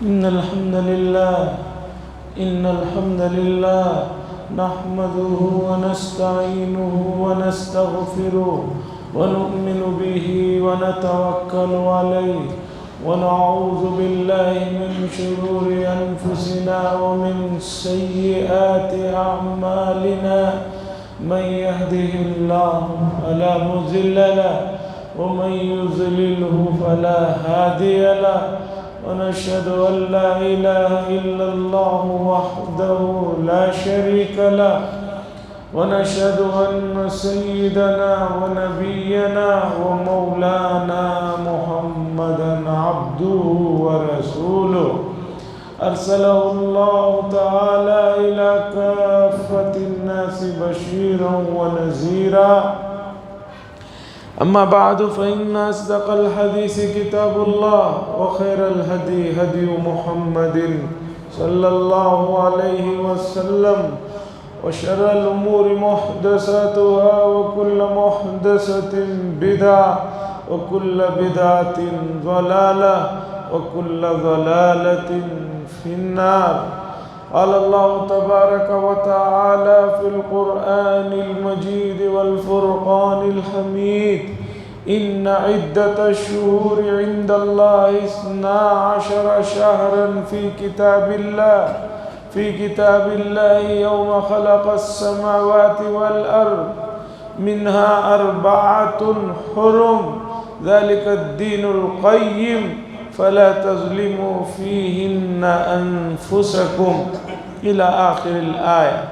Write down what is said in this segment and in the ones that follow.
إن الحمد لله نحمده ونستعينه ونستغفره ونؤمن به ونتوكل عليه ونعوذ بالله من شرور أنفسنا ومن سيئات أعمالنا من يهده الله فلا مضل له ومن يضلله فلا هادي له ونشهد أن لا إله إلا الله وحده لا شريك له ونشهد أن سيدنا ونبينا ومولانا محمدا عبده ورسوله أرسله الله تعالى إلى كافة الناس بشيرا ونذيرا أما بعد فإن أصدق الحديث كتاب الله وخير الهدي هدي محمد صلى الله عليه وسلم وشر الأمور محدثاتها وكل محدثة بدعة وكل بدعة ضلالة وكل ضلالة في النار. قال الله تبارك وتعالى في القرآن المجيد والفرقان الحميد إن عدة الشهور عند الله 12 شهرا في كتاب الله يوم خلق السماوات والأرض منها 4 حرم ذلك الدين القيم فلا تظلموا فيهن أنفسكم إلى آخر الآية.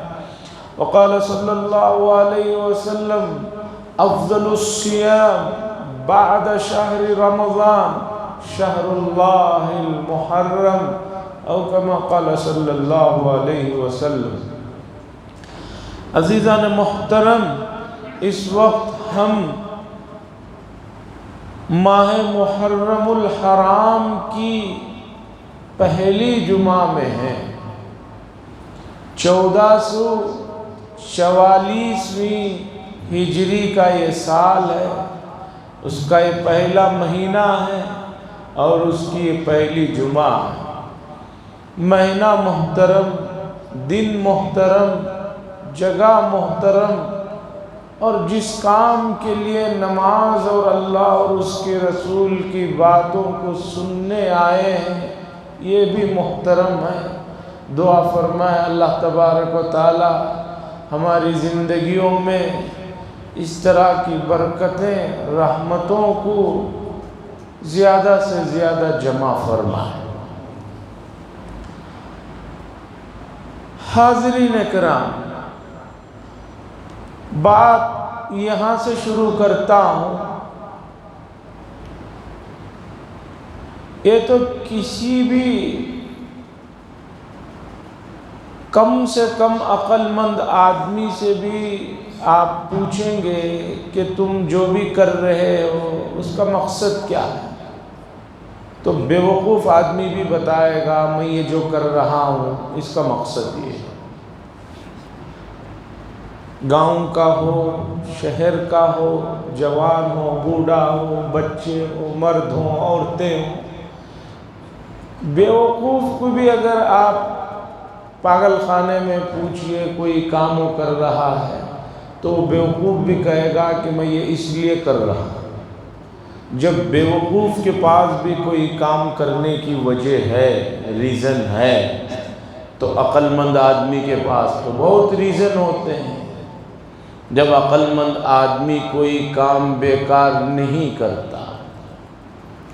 وقال صلى الله عليه وسلم أفضل الصيام بعد شهر رمضان شهر الله المحرم أو كما قال صلی اللہ علیہ وسلم. عزیزان محترم، اس وقت ہم ماہ محرم الحرام کی پہلی جمعہ میں ہیں. 1444ویں ہجری کا یہ سال ہے، اس کا یہ پہلا مہینہ ہے اور اس کی یہ پہلی جمعہ ہے. مہینہ محترم، دن محترم، جگہ محترم، اور جس کام کے لیے نماز اور اللہ اور اس کے رسول کی باتوں کو سننے آئے ہیں یہ بھی محترم ہے. دعا فرمائے اللہ تبارک و تعالی ہماری زندگیوں میں اس طرح کی برکتیں، رحمتوں کو زیادہ سے زیادہ جمع فرمائے. حاضرین کرام، بات یہاں سے شروع کرتا ہوں. یہ تو کسی بھی کم سے کم عقل مند آدمی سے بھی آپ پوچھیں گے کہ تم جو بھی کر رہے ہو اس کا مقصد کیا ہے، تو بیوقوف آدمی بھی بتائے گا میں یہ جو کر رہا ہوں اس کا مقصد یہ ہے. گاؤں کا ہو، شہر کا ہو، جوان ہو، بوڑھا ہو، بچے ہو، مرد ہوں، عورتیں ہوں، بیوقوف کو بھی اگر آپ پاگل خانے میں پوچھئے کوئی کام وہ کر رہا ہے تو بیوقوف بھی کہے گا کہ میں یہ اس لیے کر رہا ہوں. جب بیوقوف کے پاس بھی کوئی کام کرنے کی وجہ ہے، ریزن ہے، تو عقل مند آدمی کے پاس تو بہت ریزن ہوتے ہیں. جب عقل مند آدمی کوئی کام بیکار نہیں کرتا،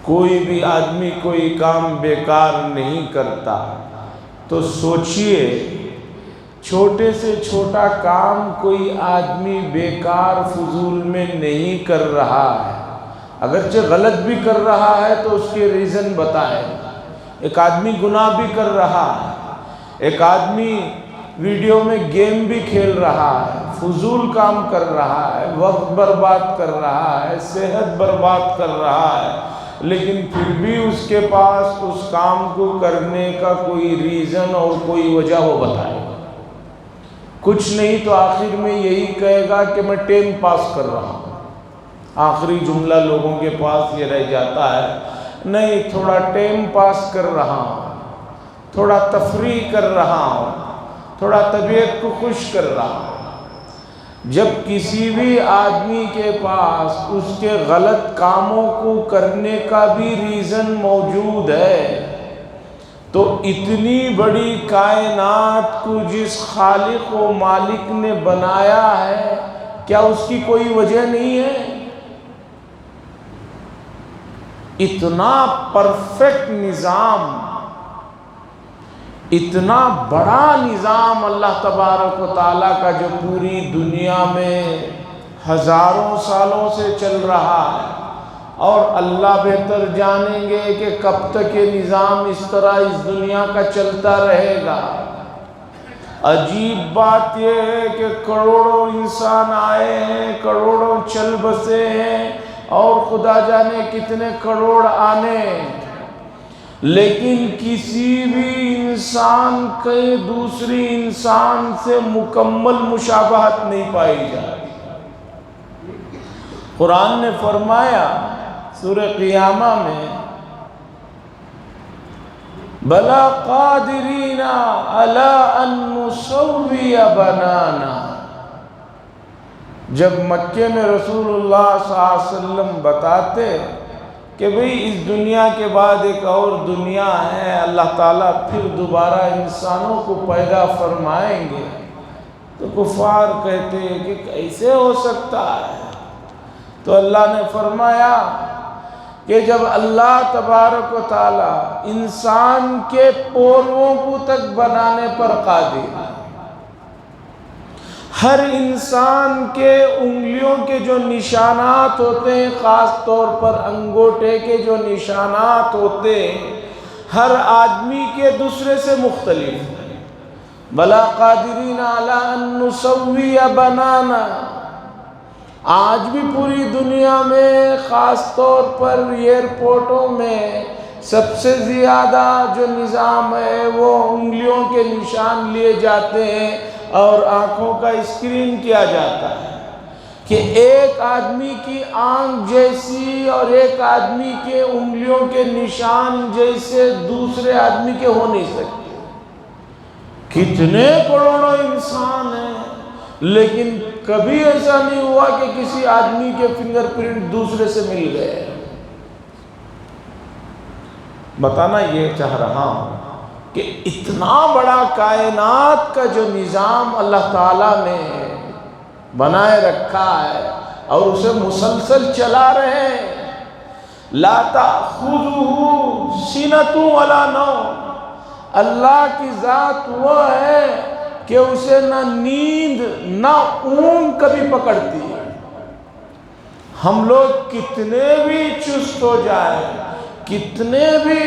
کوئی بھی آدمی کوئی کام بیکار نہیں کرتا، تو سوچئے چھوٹے سے چھوٹا کام کوئی آدمی بیکار فضول میں نہیں کر رہا ہے. اگرچہ غلط بھی کر رہا ہے تو اس کے ریزن بتائے گا. ایک آدمی گناہ بھی کر رہا ہے، ایک آدمی ویڈیو میں گیم بھی کھیل رہا ہے، فضول کام کر رہا ہے، وقت برباد کر رہا ہے، صحت برباد کر رہا ہے، لیکن پھر بھی اس کے پاس اس کام کو کرنے کا کوئی ریزن اور کوئی وجہ وہ بتائے گا. کچھ نہیں تو آخر میں یہی کہے گا کہ میں ٹائم پاس کر رہا ہوں. آخری جملہ لوگوں کے پاس یہ رہ جاتا ہے، نہیں تھوڑا ٹائم پاس کر رہا ہوں. تھوڑا تفریح کر رہا ہوں، تھوڑا طبیعت کو خوش کر رہا ہوں۔ جب کسی بھی آدمی کے پاس اس کے غلط کاموں کو کرنے کا بھی ریزن موجود ہے، تو اتنی بڑی کائنات کو جس خالق و مالک نے بنایا ہے، کیا اس کی کوئی وجہ نہیں ہے؟ اتنا پرفیکٹ نظام، اتنا بڑا نظام اللہ تبارک و تعالیٰ کا جو پوری دنیا میں ہزاروں سالوں سے چل رہا ہے، اور اللہ بہتر جانیں گے کہ کب تک یہ نظام اس طرح اس دنیا کا چلتا رہے گا۔ عجیب بات یہ ہے کہ کروڑوں انسان آئے ہیں، کروڑوں چل بسے ہیں، اور خدا جانے کتنے کروڑ آنے، لیکن کسی بھی انسان کے دوسری انسان سے مکمل مشابہت نہیں پائی جاتی۔ قرآن نے فرمایا سورہ قیامہ میں، بلا قادرین علی ان نسوی بنانا۔ جب مکے میں رسول اللہ صلی اللہ علیہ وسلم بتاتے کہ بھئی اس دنیا کے بعد ایک اور دنیا ہے، اللہ تعالیٰ پھر دوبارہ انسانوں کو پیدا فرمائیں گے، تو کفار کہتے ہیں کہ کیسے ہو سکتا ہے؟ تو اللہ نے فرمایا کہ جب اللہ تبارک و تعالیٰ انسان کے پوروں کو تک بنانے پر قادر ہے، ہر انسان کے انگلیوں کے جو نشانات ہوتے ہیں، خاص طور پر انگوٹھے کے جو نشانات ہوتے ہیں، ہر آدمی کے دوسرے سے مختلف ہیں۔ بلا قادرین علی ان نسوی بنانا۔ آج بھی پوری دنیا میں خاص طور پر ایئرپورٹوں میں سب سے زیادہ جو نظام ہے وہ انگلیوں کے نشان لیے جاتے ہیں اور آنکھوں کا اسکرین کیا جاتا ہے کہ ایک آدمی کی آنکھ جیسی اور ایک آدمی کے انگلیوں کے نشان جیسے دوسرے آدمی کے ہو نہیں سکتے۔ کتنے کروڑوں انسان ہیں، لیکن کبھی ایسا نہیں ہوا کہ کسی آدمی کے فنگر پرنٹ دوسرے سے مل گئے۔ بتانا یہ چاہ رہا ہوں کہ اتنا بڑا کائنات کا جو نظام اللہ تعالیٰ نے بنائے رکھا ہے اور اسے مسلسل چلا رہے ہیں، لا تأخذہ سنۃ ولا نوم۔ اللہ کی ذات وہ ہے کہ اسے نہ نیند نہ اونگ کبھی پکڑتی ہے۔ ہم لوگ کتنے بھی چست ہو جائیں، کتنے بھی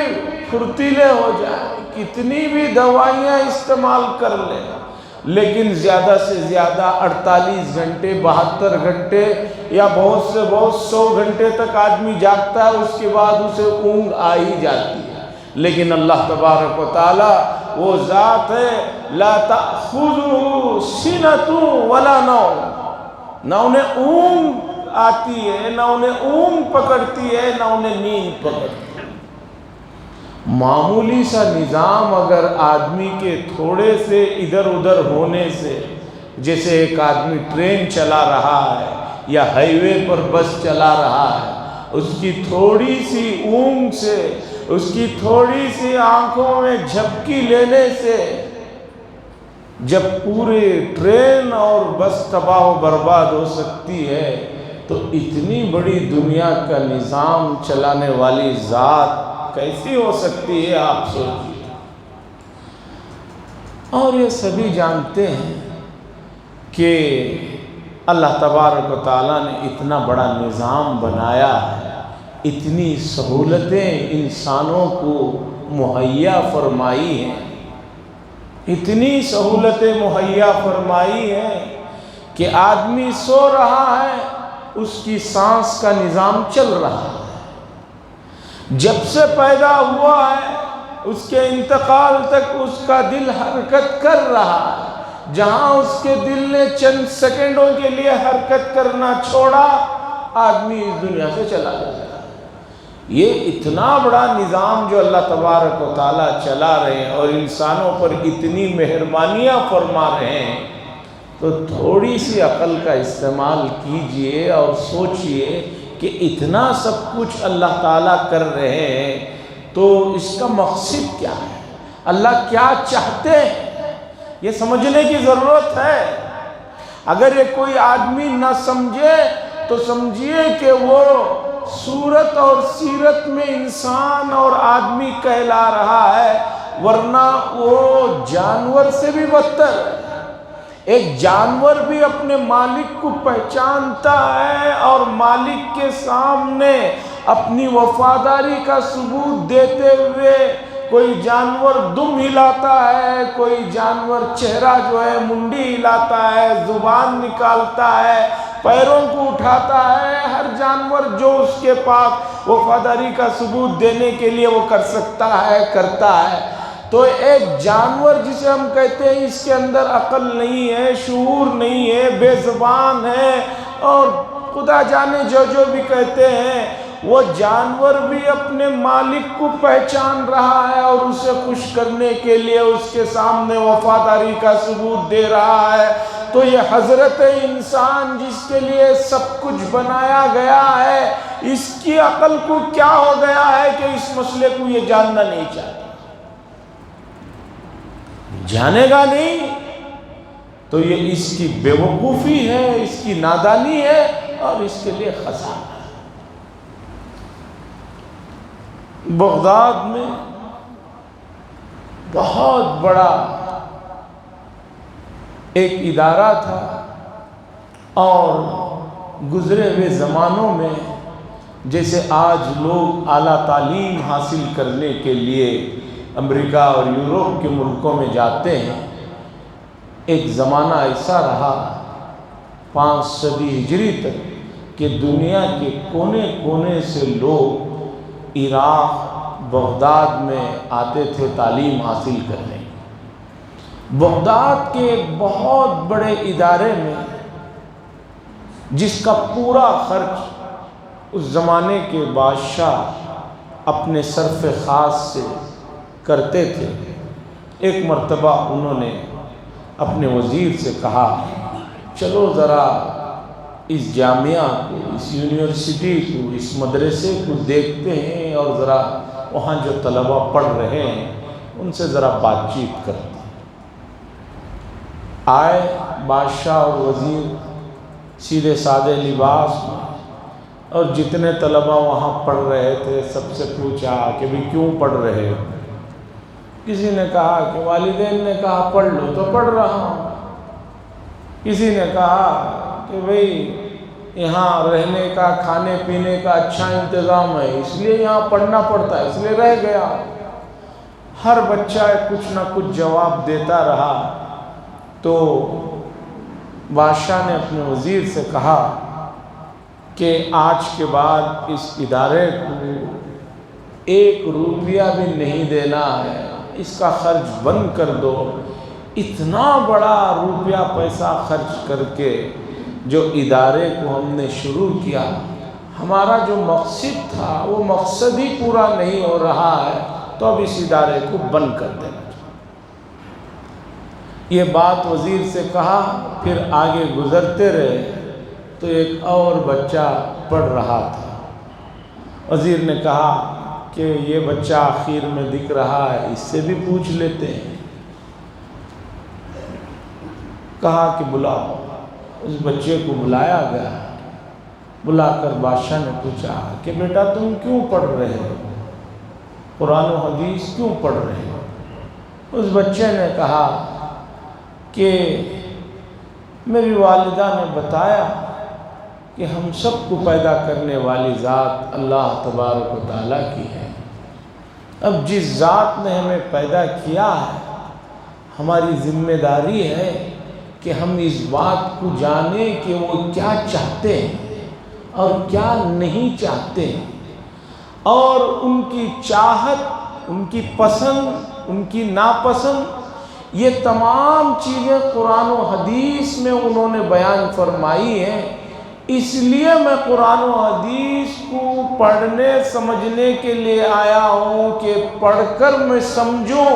پھرتیلے ہو جائیں، کتنی بھی دوائیاں استعمال کر لیں، لیکن زیادہ سے زیادہ 48 گھنٹے 72 گھنٹے یا بہت سے بہت 100 گھنٹے تک آدمی جاگتا ہے، اس کے بعد اسے اونگ آ ہی جاتی ہے۔ لیکن اللہ تبارک و تعالی وہ ذات ہے لا تأخذہ سنۃ ولا نوم، نہ انہیں اونگ آتی ہے، نہ انہیں اونگ پکڑتی ہے، نہ انہیں نیند پکڑتی ہے۔ معمولی سا نظام اگر آدمی کے تھوڑے سے ادھر ادھر ہونے سے، جیسے ایک آدمی ٹرین چلا رہا ہے یا ہائی وے پر بس چلا رہا ہے، اس کی تھوڑی سی اونگ سے، اس کی تھوڑی سی آنکھوں میں جھپکی لینے سے جب پورے ٹرین اور بس تباہ و برباد ہو سکتی ہے، تو اتنی بڑی دنیا کا نظام چلانے والی ذات کیسی ہو سکتی ہے، آپ سوچیے۔ اور یہ سبھی جانتے ہیں کہ اللہ تبارک و تعالیٰ نے اتنا بڑا نظام بنایا ہے، اتنی سہولتیں انسانوں کو مہیا فرمائی ہیں، اتنی سہولتیں مہیا فرمائی ہیں کہ آدمی سو رہا ہے، اس کی سانس کا نظام چل رہا ہے۔ جب سے پیدا ہوا ہے اس کے انتقال تک اس کا دل حرکت کر رہا ہے۔ جہاں اس کے دل نے چند سیکنڈوں کے لیے حرکت کرنا چھوڑا، آدمی اس دنیا سے چلا جاتا ہے۔ یہ اتنا بڑا نظام جو اللہ تبارک و تعالیٰ چلا رہے ہیں اور انسانوں پر اتنی مہربانیاں فرما رہے ہیں، تو تھوڑی سی عقل کا استعمال کیجئے اور سوچئے کہ اتنا سب کچھ اللہ تعالیٰ کر رہے ہیں تو اس کا مقصد کیا ہے، اللہ کیا چاہتے ہیں، یہ سمجھنے کی ضرورت ہے۔ اگر یہ کوئی آدمی نہ سمجھے تو سمجھیے کہ وہ صورت اور سیرت میں انسان اور آدمی کہلا رہا ہے، ورنہ وہ جانور سے بھی بدتر ہے۔ ایک جانور بھی اپنے مالک کو پہچانتا ہے اور مالک کے سامنے اپنی وفاداری کا ثبوت دیتے ہوئے کوئی جانور دم ہلاتا ہے، کوئی جانور چہرہ جو ہے منڈی ہلاتا ہے، زبان نکالتا ہے، پیروں کو اٹھاتا ہے، ہر جانور جو اس کے پاس وفاداری کا ثبوت دینے کے لیے وہ کر سکتا ہے کرتا ہے۔ تو ایک جانور جسے ہم کہتے ہیں اس کے اندر عقل نہیں ہے، شعور نہیں ہے، بے زبان ہے، اور خدا جانے جو بھی کہتے ہیں، وہ جانور بھی اپنے مالک کو پہچان رہا ہے اور اسے خوش کرنے کے لیے اس کے سامنے وفاداری کا ثبوت دے رہا ہے۔ تو یہ حضرت انسان جس کے لیے سب کچھ بنایا گیا ہے، اس کی عقل کو کیا ہو گیا ہے کہ اس مسئلے کو یہ جاننا نہیں چاہتا، جانے گا نہیں، تو یہ اس کی بے وقوفی ہے، اس کی نادانی ہے اور اس کے لیے خزانہ ہے۔ بغداد میں بہت بڑا ایک ادارہ تھا، اور گزرے ہوئے زمانوں میں جیسے آج لوگ اعلیٰ تعلیم حاصل کرنے کے لیے امریکہ اور یورپ کے ملکوں میں جاتے ہیں، ایک زمانہ ایسا رہا 5 صدی ہجری تک کہ دنیا کے کونے کونے سے لوگ عراق بغداد میں آتے تھے تعلیم حاصل کرنے۔ بغداد کے ایک بہت بڑے ادارے میں جس کا پورا خرچ اس زمانے کے بادشاہ اپنے صرف خاص سے کرتے تھے، ایک مرتبہ انہوں نے اپنے وزیر سے کہا چلو ذرا اس جامعہ کو، اس یونیورسٹی کو، اس مدرسے کو دیکھتے ہیں اور ذرا وہاں جو طلبہ پڑھ رہے ہیں ان سے ذرا بات چیت کرتے ہیں۔ آئے بادشاہ اور وزیر سیدھے سادے لباس میں، اور جتنے طلبہ وہاں پڑھ رہے تھے سب سے پوچھا کہ بھی کیوں پڑھ رہے ہو؟ کسی نے کہا کہ والدین نے کہا پڑھ لو تو پڑھ رہا ہوں، کسی نے کہا کہ بھئی یہاں رہنے کا کھانے پینے کا اچھا انتظام ہے اس لیے یہاں پڑھنا پڑتا ہے اس لیے رہ گیا۔ ہر بچہ کچھ نہ کچھ جواب دیتا رہا، تو بادشاہ نے اپنے وزیر سے کہا کہ آج کے بعد اس ادارے کو 1 روپیہ بھی نہیں دینا ہے، اس کا خرچ بند کر دو۔ اتنا بڑا روپیہ پیسہ خرچ کر کے جو ادارے کو ہم نے شروع کیا، ہمارا جو مقصد تھا وہ مقصد ہی پورا نہیں ہو رہا ہے، تو اب اس ادارے کو بند کر دینا۔ یہ بات وزیر سے کہا، پھر آگے گزرتے رہے تو ایک اور بچہ پڑھ رہا تھا۔ وزیر نے کہا کہ یہ بچہ آخر میں دکھ رہا ہے، اس سے بھی پوچھ لیتے ہیں۔ کہا کہ بلاؤ، اس بچے کو بلایا گیا، بلا کر بادشاہ نے پوچھا کہ بیٹا تم کیوں پڑھ رہے ہو، قرآن و حدیث کیوں پڑھ رہے ہو؟ اس بچے نے کہا کہ میری والدہ نے بتایا کہ ہم سب کو پیدا کرنے والی ذات اللہ تبارک و تعالیٰ کی ہے، اب جس ذات نے ہمیں پیدا کیا ہے ہماری ذمہ داری ہے کہ ہم اس بات کو جانیں کہ وہ کیا چاہتے ہیں اور کیا نہیں چاہتے ہیں، اور ان کی چاہت، ان کی پسند، ان کی ناپسند، یہ تمام چیزیں قرآن و حدیث میں انہوں نے بیان فرمائی ہیں۔ اس لیے میں قرآن و حدیث کو پڑھنے سمجھنے کے لیے آیا ہوں کہ پڑھ کر میں سمجھوں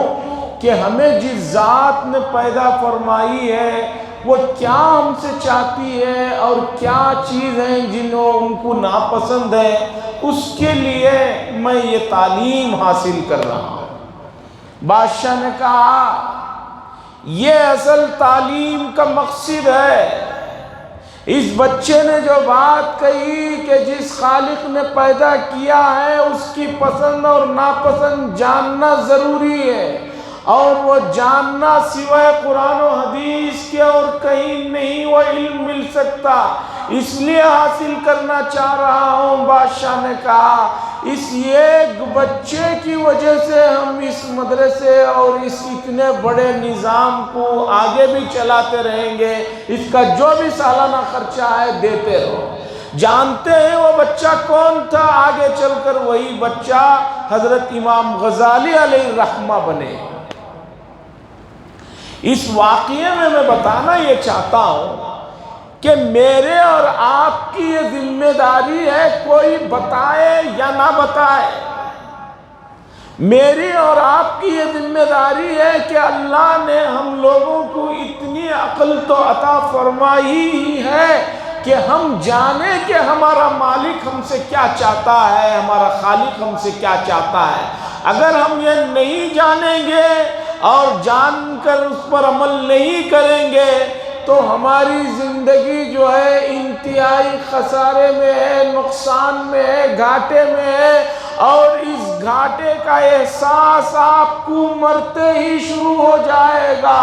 کہ ہمیں جس ذات نے پیدا فرمائی ہے وہ کیا ہم سے چاہتی ہے اور کیا چیز ہیں جنہوں ان کو ناپسند ہے، اس کے لیے میں یہ تعلیم حاصل کر رہا ہوں۔ بادشاہ نے کہا یہ اصل تعلیم کا مقصد ہے۔ اس بچے نے جو بات کہی کہ جس خالق نے پیدا کیا ہے اس کی پسند اور ناپسند جاننا ضروری ہے، اور وہ جاننا سوائے قرآن و حدیث کے اور کہیں نہیں وہ علم مل سکتا، اس لیے حاصل کرنا چاہ رہا ہوں۔ بادشاہ نے کہا اس ایک بچے کی وجہ سے ہم اس مدرسے اور اس اتنے بڑے نظام کو آگے بھی چلاتے رہیں گے، اس کا جو بھی سالانہ خرچہ ہے دیتے رہو۔ جانتے ہیں وہ بچہ کون تھا؟ آگے چل کر وہی بچہ حضرت امام غزالی علیہ الرحمہ بنے۔ اس واقعے میں بتانا یہ چاہتا ہوں کہ میرے اور آپ کی یہ ذمہ داری ہے، کوئی بتائے یا نہ بتائے، میری اور آپ کی یہ ذمہ داری ہے کہ اللہ نے ہم لوگوں کو اتنی عقل تو عطا فرمائی ہی ہے کہ ہم جانیں کہ ہمارا مالک ہم سے کیا چاہتا ہے، ہمارا خالق ہم سے کیا چاہتا ہے۔ اگر ہم یہ نہیں جانیں گے اور جان کر اس پر عمل نہیں کریں گے تو ہماری زندگی جو ہے انتہائی خسارے میں ہے، نقصان میں ہے، گھاٹے میں ہے، اور اس گھاٹے کا احساس آپ کو مرتے ہی شروع ہو جائے گا،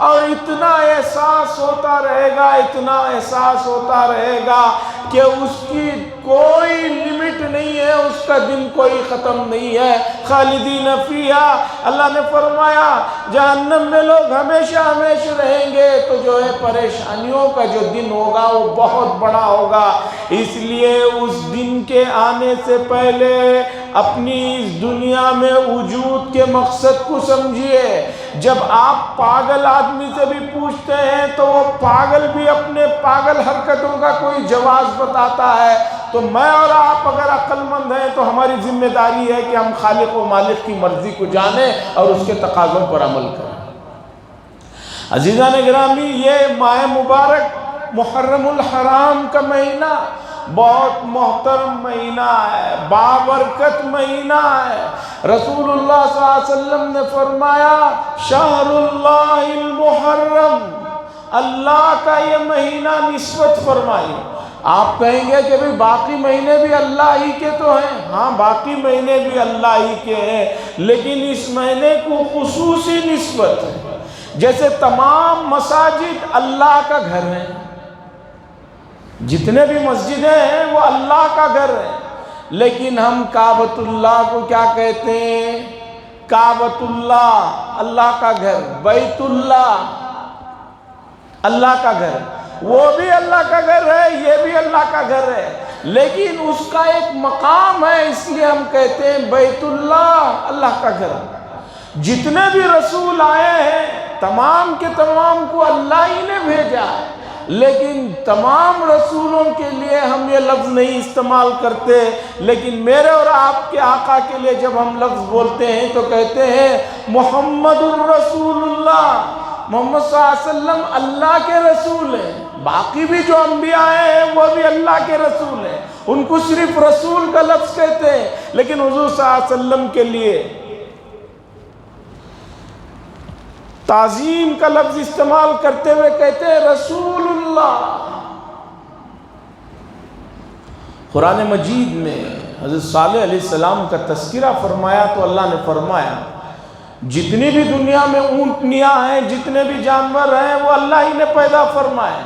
اور اتنا احساس ہوتا رہے گا، اتنا احساس ہوتا رہے گا کہ اس کی کوئی لمٹ نہیں ہے، اس کا دن کوئی ختم نہیں ہے۔ خالدین فیہا، اللہ نے فرمایا جہنم میں لوگ ہمیشہ ہمیشہ رہیں گے، تو جو ہے پریشانیوں کا جو دن ہوگا وہ بہت بڑا ہوگا۔ اس لیے اس دن کے آنے سے پہلے اپنی اس دنیا میں وجود کے مقصد کو سمجھیے۔ جب آپ پاگل آدمی سے بھی پوچھتے ہیں تو وہ پاگل بھی اپنے پاگل حرکتوں کا کوئی جواز بتاتا ہے، تو میں اور آپ اگر عقل مند ہیں تو ہماری ذمہ داری ہے کہ ہم خالق و مالک کی مرضی کو جانیں اور اس کے تقاضوں پر عمل کریں۔ عزیزان گرامی، یہ ماہ مبارک محرم الحرام کا مہینہ بہت محترم مہینہ ہے، بابرکت مہینہ ہے۔ رسول اللہ صلی اللہ علیہ وسلم نے فرمایا شہر اللہ المحرم، اللہ کا یہ مہینہ نسبت فرمائی۔ آپ کہیں گے کہ بھی باقی مہینے بھی اللہ ہی کے تو ہیں، ہاں باقی مہینے بھی اللہ ہی کے ہیں، لیکن اس مہینے کو خصوصی نسبت ہے۔ جیسے تمام مساجد اللہ کا گھر ہیں، جتنے بھی مسجدیں ہیں وہ اللہ کا گھر ہے، لیکن ہم کعبۃ اللہ کو کیا کہتے ہیں؟ کعبۃ اللہ، اللہ کا گھر، بیت اللہ، اللہ کا گھر، وہ بھی اللہ کا گھر ہے، یہ بھی اللہ کا گھر ہے، لیکن اس کا ایک مقام ہے، اس لیے ہم کہتے ہیں بیت اللہ، اللہ کا گھر۔ جتنے بھی رسول آئے ہیں تمام کے تمام کو اللہ ہی نے بھیجا ہے، لیکن تمام رسولوں کے لیے ہم یہ لفظ نہیں استعمال کرتے، لیکن میرے اور آپ کے آقا کے لیے جب ہم لفظ بولتے ہیں تو کہتے ہیں محمد الرسول اللہ، محمد صلی اللہ علیہ وسلم اللہ کے رسول ہیں۔ باقی بھی جو انبیاء ہیں وہ بھی اللہ کے رسول ہیں، ان کو صرف رسول کا لفظ کہتے ہیں، لیکن حضور صلی اللہ علیہ وسلم کے لیے تعظیم کا لفظ استعمال کرتے ہوئے کہتے ہیں رسول اللہ۔ قرآن مجید میں حضرت صالح علیہ السلام کا تذکرہ فرمایا تو اللہ نے فرمایا جتنی بھی دنیا میں اونٹنیاں ہیں، جتنے بھی جانور ہیں وہ اللہ ہی نے پیدا فرمائے۔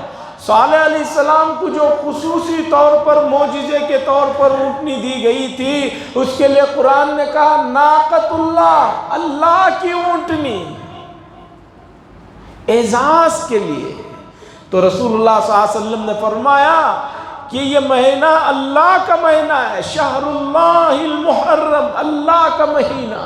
صالح علیہ السلام کو جو خصوصی طور پر معجزے کے طور پر اونٹنی دی گئی تھی، اس کے لیے قرآن نے کہا ناقۃ اللہ، اللہ کی اونٹنی، اعزاز کے لیے۔ تو رسول اللہ صلی اللہ علیہ وسلم نے فرمایا کہ یہ مہینہ اللہ کا مہینہ ہے، شہر اللہ المحرم، اللہ کا مہینہ۔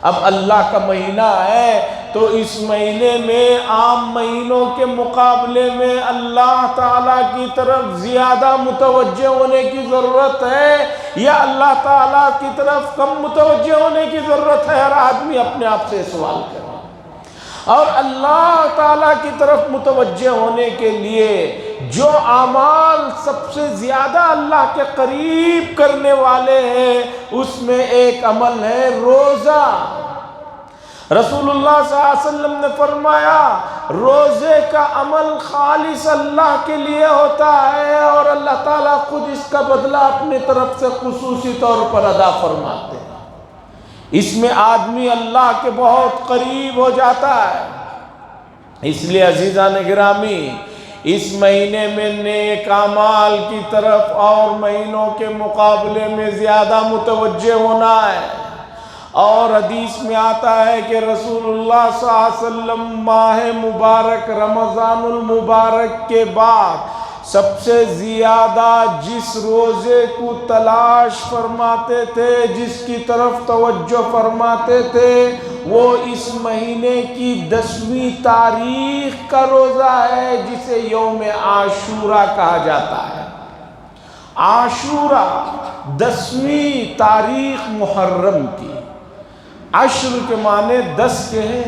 اب اللہ کا مہینہ ہے تو اس مہینے میں عام مہینوں کے مقابلے میں اللہ تعالیٰ کی طرف زیادہ متوجہ ہونے کی ضرورت ہے یا اللہ تعالیٰ کی طرف کم متوجہ ہونے کی ضرورت ہے؟ ہر آدمی اپنے آپ سے سوال کرے۔ اور اللہ تعالیٰ کی طرف متوجہ ہونے کے لیے جو اعمال سب سے زیادہ اللہ کے قریب کرنے والے ہیں اس میں ایک عمل ہے روزہ۔ رسول اللہ صلی اللہ علیہ وسلم نے فرمایا روزے کا عمل خالص اللہ کے لیے ہوتا ہے اور اللہ تعالیٰ خود اس کا بدلہ اپنی طرف سے خصوصی طور پر ادا فرماتے ہیں۔ اس میں آدمی اللہ کے بہت قریب ہو جاتا ہے۔ اس لیے عزیزان گرامی اس مہینے میں نیک اعمال کی طرف اور مہینوں کے مقابلے میں زیادہ متوجہ ہونا ہے۔ اور حدیث میں آتا ہے کہ رسول اللہ صلی اللہ علیہ وسلم ماہ مبارک رمضان المبارک کے بعد سب سے زیادہ جس روزے کو تلاش فرماتے تھے، جس کی طرف توجہ فرماتے تھے، وہ اس مہینے کی 10ویں تاریخ کا روزہ ہے جسے یوم عاشورہ کہا جاتا ہے۔ عاشورہ 10ویں تاریخ محرم کی، عشر کے معنی 10 کے ہیں،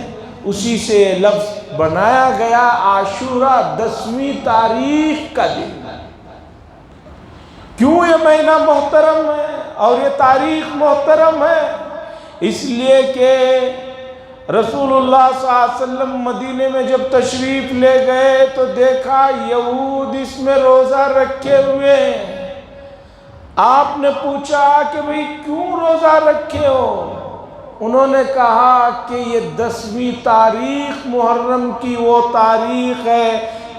اسی سے لفظ بنایا گیا عاشورہ 10ویں تاریخ کا دن۔ کیوں یہ مہینہ محترم ہے اور یہ تاریخ محترم ہے؟ اس لیے کہ رسول اللہ صلی اللہ علیہ وسلم مدینے میں جب تشریف لے گئے تو دیکھا یہود اس میں روزہ رکھے ہوئے ہیں۔ آپ نے پوچھا کہ بھئی کیوں روزہ رکھے ہو؟ انہوں نے کہا کہ یہ 10ویں تاریخ محرم کی وہ تاریخ ہے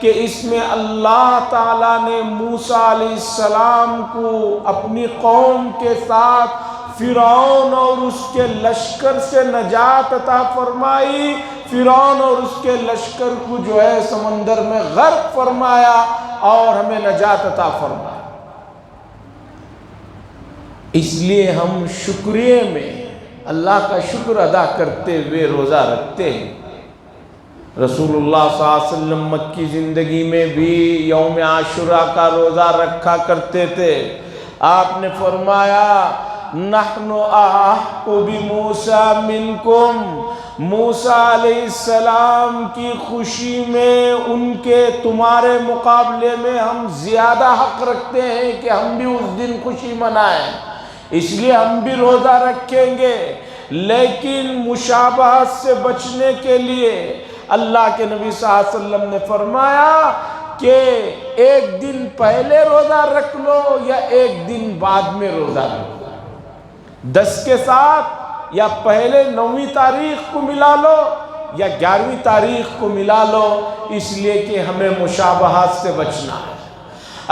کہ اس میں اللہ تعالیٰ نے موسیٰ علیہ السلام کو اپنی قوم کے ساتھ فرعون اور اس کے لشکر سے نجات عطا فرمائی، فرعون اور اس کے لشکر کو جو ہے سمندر میں غرق فرمایا اور ہمیں نجات عطا فرمایا۔ اس لیے ہم شکریہ میں اللہ کا شکر ادا کرتے ہوئے روزہ رکھتے ہیں۔ رسول اللہ صلی اللہ علیہ وسلم مکی زندگی میں بھی یوم عاشورہ کا روزہ رکھا کرتے تھے۔ آپ نے فرمایا نحن احق بموسیٰ منکم، موسیٰ علیہ السلام کی خوشی میں ان کے تمہارے مقابلے میں ہم زیادہ حق رکھتے ہیں کہ ہم بھی اس دن خوشی منائیں، اس لیے ہم بھی روزہ رکھیں گے۔ لیکن مشابہت سے بچنے کے لیے اللہ کے نبی صلی اللہ علیہ وسلم نے فرمایا کہ ایک دن پہلے روزہ رکھ لو یا ایک دن بعد میں روزہ رکھ لو، 10 کے ساتھ یا پہلے 9ویں تاریخ کو ملا لو یا 11ویں تاریخ کو ملا لو، اس لیے کہ ہمیں مشابہت سے بچنا ہے۔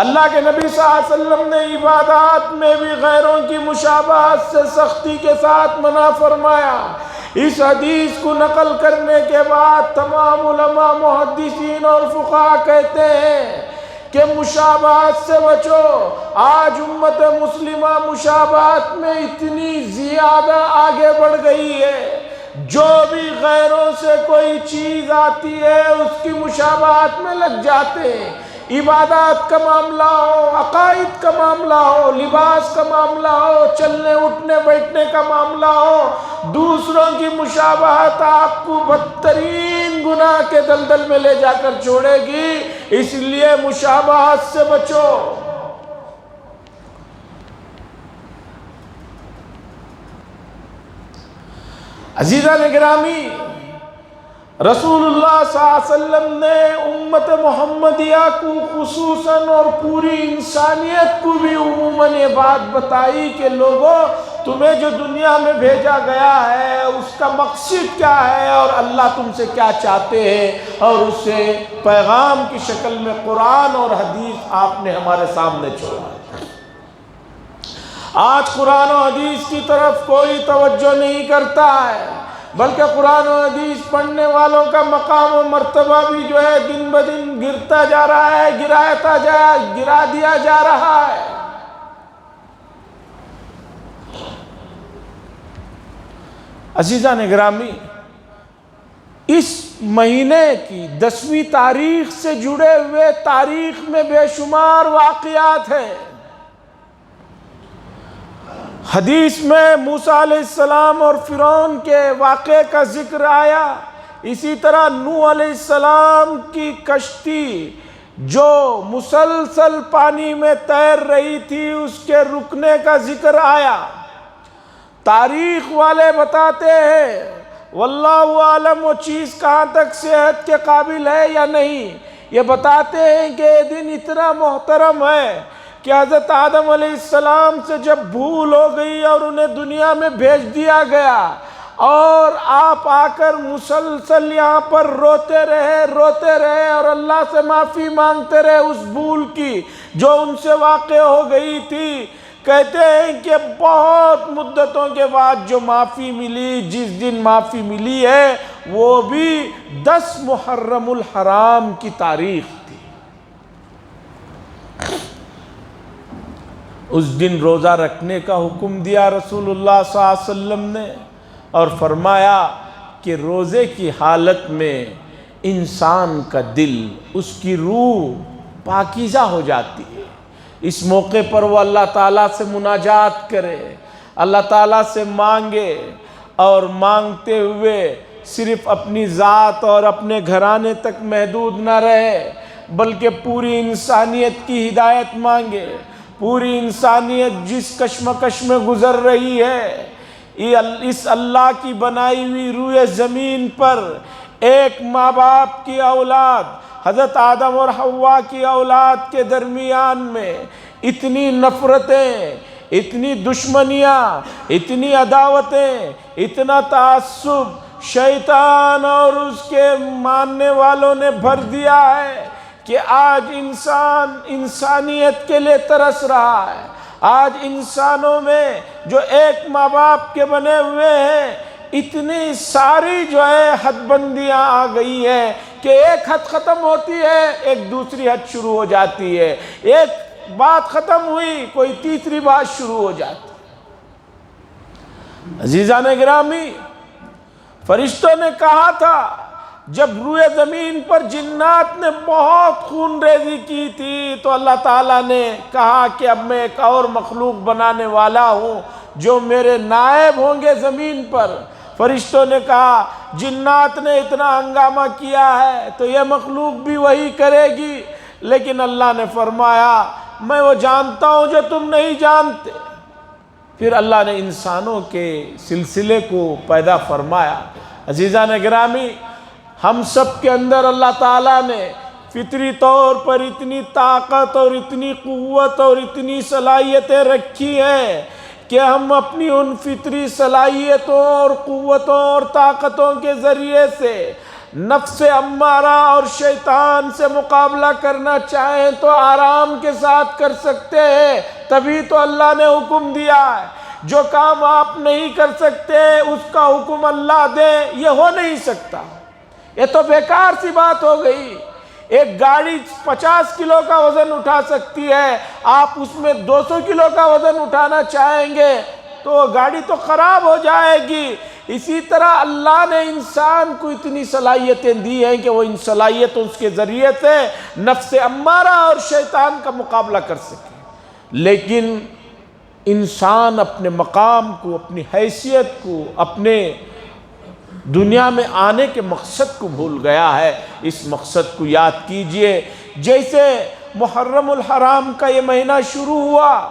اللہ کے نبی صلی اللہ علیہ وسلم نے عبادات میں بھی غیروں کی مشابہت سے سختی کے ساتھ منع فرمایا۔ اس حدیث کو نقل کرنے کے بعد تمام علماء محدثین اور فقہاء کہتے ہیں کہ مشابہت سے بچو۔ آج امت مسلمہ مشابہت میں اتنی زیادہ آگے بڑھ گئی ہے، جو بھی غیروں سے کوئی چیز آتی ہے اس کی مشابہت میں لگ جاتے ہیں۔ عبادات کا معاملہ ہو، عقائد کا معاملہ ہو، لباس کا معاملہ ہو، چلنے اٹھنے بیٹھنے کا معاملہ ہو، دوسروں کی مشابہت آپ کو بدترین گناہ کے دلدل میں لے جا کر چھوڑے گی، اس لیے مشابہت سے بچو۔ عزیزان گرامی، رسول اللہ صلی اللہ علیہ وسلم نے امت محمدیہ کو خصوصاً اور پوری انسانیت کو بھی عموماً یہ بات بتائی کہ لوگوں تمہیں جو دنیا میں بھیجا گیا ہے اس کا مقصد کیا ہے اور اللہ تم سے کیا چاہتے ہیں، اور اسے پیغام کی شکل میں قرآن اور حدیث آپ نے ہمارے سامنے چھوڑا۔ آج قرآن و حدیث کی طرف کوئی توجہ نہیں کرتا ہے، بلکہ قرآن و حدیث پڑھنے والوں کا مقام و مرتبہ بھی جو ہے دن بدن گرتا جا رہا ہے، گرا دیا جا رہا ہے۔ عزیزان گرامی، اس مہینے کی 10ویں تاریخ سے جڑے ہوئے تاریخ میں بے شمار واقعات ہیں۔ حدیث میں موسیٰ علیہ السلام اور فرعون کے واقعے کا ذکر آیا، اسی طرح نوح علیہ السلام کی کشتی جو مسلسل پانی میں تیر رہی تھی اس کے رکنے کا ذکر آیا۔ تاریخ والے بتاتے ہیں واللہ عالم وہ چیز کہاں تک صحت کے قابل ہے یا نہیں، یہ بتاتے ہیں کہ یہ دن اتنا محترم ہے کہ حضرت آدم علیہ السلام سے جب بھول ہو گئی اور انہیں دنیا میں بھیج دیا گیا اور آپ آ کر مسلسل یہاں پر روتے رہے اور اللہ سے معافی مانگتے رہے اس بھول کی جو ان سے واقع ہو گئی تھی۔ کہتے ہیں کہ بہت مدتوں کے بعد جو معافی ملی، جس دن معافی ملی ہے وہ بھی 10 محرم الحرام کی تاریخ تھی۔ اس دن روزہ رکھنے کا حکم دیا رسول اللہ صلی اللہ علیہ وسلم نے، اور فرمایا کہ روزے کی حالت میں انسان کا دل، اس کی روح پاکیزہ ہو جاتی ہے۔ اس موقع پر وہ اللہ تعالیٰ سے مناجات کرے، اللہ تعالیٰ سے مانگے، اور مانگتے ہوئے صرف اپنی ذات اور اپنے گھرانے تک محدود نہ رہے بلکہ پوری انسانیت کی ہدایت مانگے۔ پوری انسانیت جس کشمکش میں گزر رہی ہے، اس اللہ کی بنائی ہوئی روئے زمین پر ایک ماں باپ کی اولاد، حضرت آدم اور حوا کی اولاد کے درمیان میں اتنی نفرتیں، اتنی دشمنیاں، اتنی عداوتیں، اتنا تعصب شیطان اور اس کے ماننے والوں نے بھر دیا ہے کہ آج انسان انسانیت کے لیے ترس رہا ہے۔ آج انسانوں میں جو ایک ماں باپ کے بنے ہوئے ہیں اتنی ساری جو ہے حد بندیاں آ گئی ہیں کہ ایک حد ختم ہوتی ہے ایک دوسری حد شروع ہو جاتی ہے، ایک بات ختم ہوئی کوئی تیسری بات شروع ہو جاتی۔ عزیزان گرامی، فرشتوں نے کہا تھا جب روئے زمین پر جنات نے بہت خون ریزی کی تھی تو اللہ تعالیٰ نے کہا کہ اب میں ایک اور مخلوق بنانے والا ہوں جو میرے نائب ہوں گے زمین پر۔ فرشتوں نے کہا جنات نے اتنا ہنگامہ کیا ہے تو یہ مخلوق بھی وہی کرے گی، لیکن اللہ نے فرمایا میں وہ جانتا ہوں جو تم نہیں جانتے۔ پھر اللہ نے انسانوں کے سلسلے کو پیدا فرمایا۔ عزیزان گرامی، ہم سب کے اندر اللہ تعالیٰ نے فطری طور پر اتنی طاقت اور اتنی قوت اور اتنی صلاحیتیں رکھی ہیں کہ ہم اپنی ان فطری صلاحیتوں اور قوتوں اور طاقتوں کے ذریعے سے نفس امارہ اور شیطان سے مقابلہ کرنا چاہیں تو آرام کے ساتھ کر سکتے ہیں۔ تبھی تو اللہ نے حکم دیا ہے، جو کام آپ نہیں کر سکتے اس کا حکم اللہ دے، یہ ہو نہیں سکتا۔ یہ تو بیکار سی بات ہو گئی۔ ایک گاڑی 50 کلو کا وزن اٹھا سکتی ہے، آپ اس میں 200 کلو کا وزن اٹھانا چاہیں گے تو گاڑی تو خراب ہو جائے گی۔ اسی طرح اللہ نے انسان کو اتنی صلاحیتیں دی ہیں کہ وہ ان صلاحیتوں کے ذریعے سے نفس امارہ اور شیطان کا مقابلہ کر سکے، لیکن انسان اپنے مقام کو، اپنی حیثیت کو، اپنے دنیا میں آنے کے مقصد کو بھول گیا ہے۔ اس مقصد کو یاد کیجئے۔ جیسے محرم الحرام کا یہ مہینہ شروع ہوا،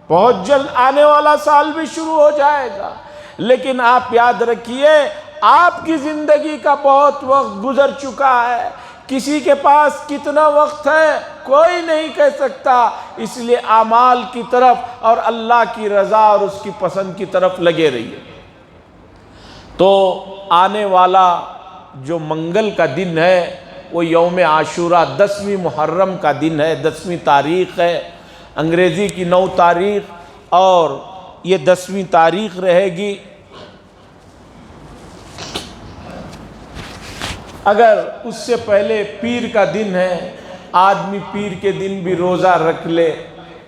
بہت جلد آنے والا سال بھی شروع ہو جائے گا، لیکن آپ یاد رکھیے آپ کی زندگی کا بہت وقت گزر چکا ہے۔ کسی کے پاس کتنا وقت ہے کوئی نہیں کہہ سکتا، اس لیے اعمال کی طرف اور اللہ کی رضا اور اس کی پسند کی طرف لگے رہیے۔ تو آنے والا جو منگل کا دن ہے وہ یوم عاشورہ 10ویں محرم کا دن ہے، 10ویں تاریخ ہے، انگریزی کی 9 تاریخ، اور یہ 10ویں تاریخ رہے گی۔ اگر اس سے پہلے پیر کا دن ہے، آدمی پیر کے دن بھی روزہ رکھ لے،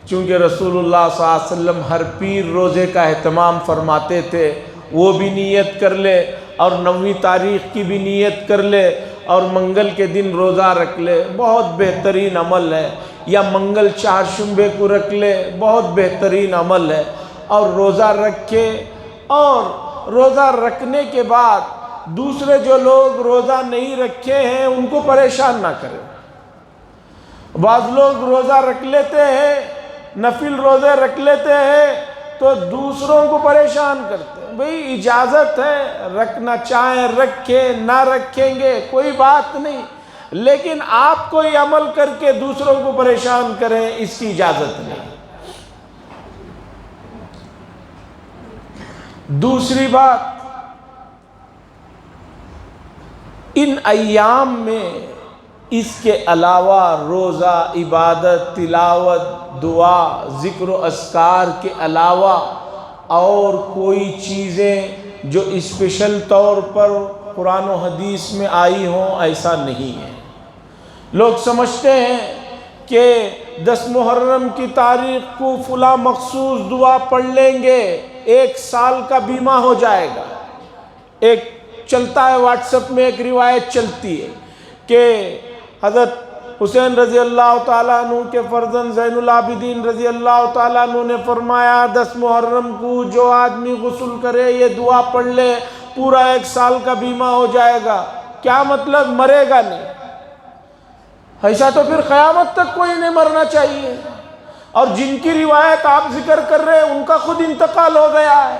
چونکہ رسول اللہ صلی اللہ علیہ وسلم ہر پیر روزے کا اہتمام فرماتے تھے، وہ بھی نیت کر لے، اور 9ویں تاریخ کی بھی نیت کر لے، اور منگل کے دن روزہ رکھ لے، بہت بہترین عمل ہے، یا منگل چہارشنبے کو رکھ لے، بہت بہترین عمل ہے، اور روزہ رکھے، اور روزہ رکھنے کے بعد دوسرے جو لوگ روزہ نہیں رکھے ہیں ان کو پریشان نہ کرے۔ بعض لوگ روزہ رکھ لیتے ہیں، نفل روزے رکھ لیتے ہیں، تو دوسروں کو پریشان کرتے ہیں۔ بھئی اجازت ہے، رکھنا چاہیں رکھیں، نہ رکھیں گے کوئی بات نہیں، لیکن آپ کوئی عمل کر کے دوسروں کو پریشان کریں، اس کی اجازت نہیں۔ دوسری بات، ان ایام میں اس کے علاوہ روزہ، عبادت، تلاوت، دعا، ذکر و اذکار کے علاوہ اور کوئی چیزیں جو اسپیشل طور پر قرآن و حدیث میں آئی ہوں، ایسا نہیں ہے۔ لوگ سمجھتے ہیں کہ 10 محرم کی تاریخ کو فلاں مخصوص دعا پڑھ لیں گے، 1 سال کا بیمہ ہو جائے گا۔ ایک چلتا ہے واٹس ایپ میں، ایک روایت چلتی ہے کہ حضرت حسین رضی اللہ تعالیٰ عنہ کے فرزند زین العابدین رضی اللہ تعالیٰ عنہ نے فرمایا 10 محرم کو جو آدمی غسل کرے، یہ دعا پڑھ لے، پورا 1 سال کا بیمہ ہو جائے گا۔ کیا مطلب؟ مرے گا نہیں۔ ایسا تو پھر قیامت تک کوئی نہیں مرنا چاہیے۔ اور جن کی روایت آپ ذکر کر رہے ہیں ان کا خود انتقال ہو گیا ہے،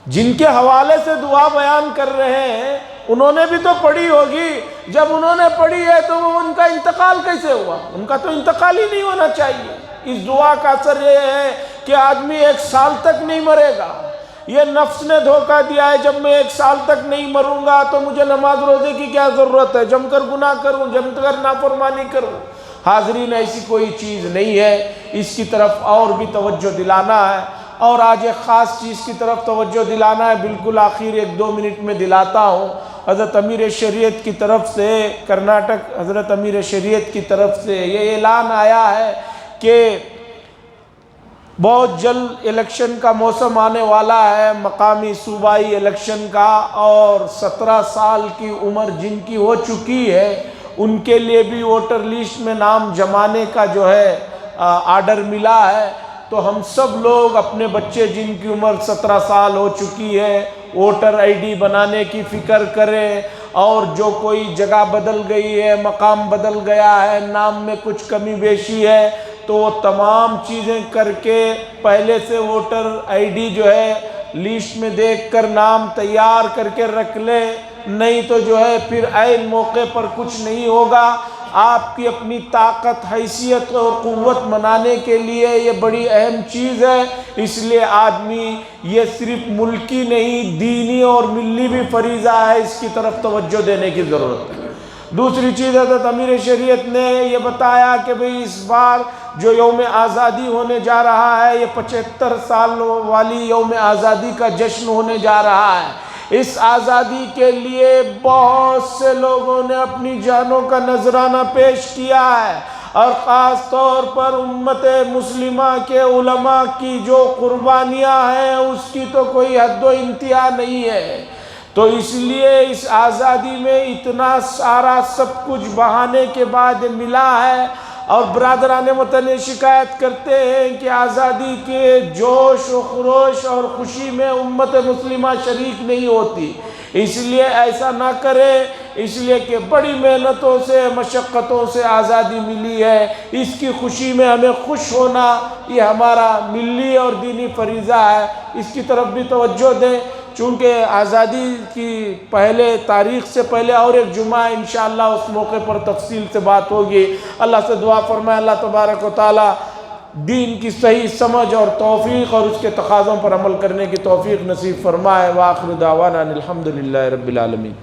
جن کے حوالے سے دعا بیان کر رہے ہیں انہوں نے بھی تو پڑھی ہوگی۔ جب انہوں نے پڑھی ہے تو ان کا انتقال کیسے ہوا؟ ان کا تو انتقال ہی نہیں ہونا چاہیے۔ اس دعا کا اثر یہ ہے کہ آدمی 1 سال تک نہیں مرے گا۔ یہ نفس نے دھوکہ دیا ہے، جب میں 1 سال تک نہیں مروں گا تو مجھے نماز روزے کی کیا ضرورت ہے، جم کر گناہ کروں، جم کر نافرمانی کروں۔ حاضرین، ایسی کوئی چیز نہیں ہے، اس کی طرف اور بھی توجہ دلانا ہے۔ اور آج ایک خاص چیز کی طرف توجہ دلانا ہے، بالکل آخر 1-2 منٹ میں دلاتا ہوں۔ حضرت امیر شریعت کی طرف سے، کرناٹک حضرت امیر شریعت کی طرف سے یہ اعلان آیا ہے کہ بہت جلد الیکشن کا موسم آنے والا ہے، مقامی صوبائی الیکشن کا، اور 17 سال کی عمر جن کی ہو چکی ہے ان کے لیے بھی ووٹر لسٹ میں نام جمانے کا جو ہے آرڈر ملا ہے۔ تو ہم سب لوگ اپنے بچے جن کی عمر 17 سال ہو چکی ہے، ووٹر آئی ڈی بنانے کی فکر کریں، اور جو کوئی جگہ بدل گئی ہے، مقام بدل گیا ہے، نام میں کچھ کمی بیشی ہے، تو وہ تمام چیزیں کر کے پہلے سے ووٹر آئی ڈی جو ہے لسٹ میں دیکھ کر نام تیار کر کے رکھ لیں، نہیں تو جو ہے پھر عین موقع پر کچھ نہیں ہوگا۔ آپ کی اپنی طاقت، حیثیت اور قوت منانے کے لیے یہ بڑی اہم چیز ہے۔ اس لیے آدمی یہ صرف ملکی نہیں، دینی اور ملی بھی فریضہ ہے، اس کی طرف توجہ دینے کی ضرورت ہے۔ دوسری چیز، حضرت امیر شریعت نے یہ بتایا کہ بھئی اس بار جو یوم آزادی ہونے جا رہا ہے، یہ 75 سال والی یوم آزادی کا جشن ہونے جا رہا ہے۔ اس آزادی کے لیے بہت سے لوگوں نے اپنی جانوں کا نذرانہ پیش کیا ہے، اور خاص طور پر امت مسلمہ کے علماء کی جو قربانیاں ہیں اس کی تو کوئی حد و انتہا نہیں ہے۔ تو اس لیے اس آزادی میں اتنا سارا سب کچھ بہانے کے بعد ملا ہے، اور برادران وطن شکایت کرتے ہیں کہ آزادی کے جوش و خروش اور خوشی میں امت مسلمہ شریک نہیں ہوتی۔ اس لیے ایسا نہ کرے، اس لیے کہ بڑی محنتوں سے، مشقتوں سے آزادی ملی ہے، اس کی خوشی میں ہمیں خوش ہونا یہ ہمارا ملی اور دینی فریضہ ہے، اس کی طرف بھی توجہ دیں۔ چونکہ آزادی کی پہلے تاریخ سے پہلے اور ایک جمعہ انشاءاللہ اس موقع پر تفصیل سے بات ہوگی۔ اللہ سے دعا فرمائے اللہ تبارک و تعالی دین کی صحیح سمجھ اور توفیق اور اس کے تقاضوں پر عمل کرنے کی توفیق نصیب فرمائے۔ وآخر دعوانا الحمدللہ رب العالمین۔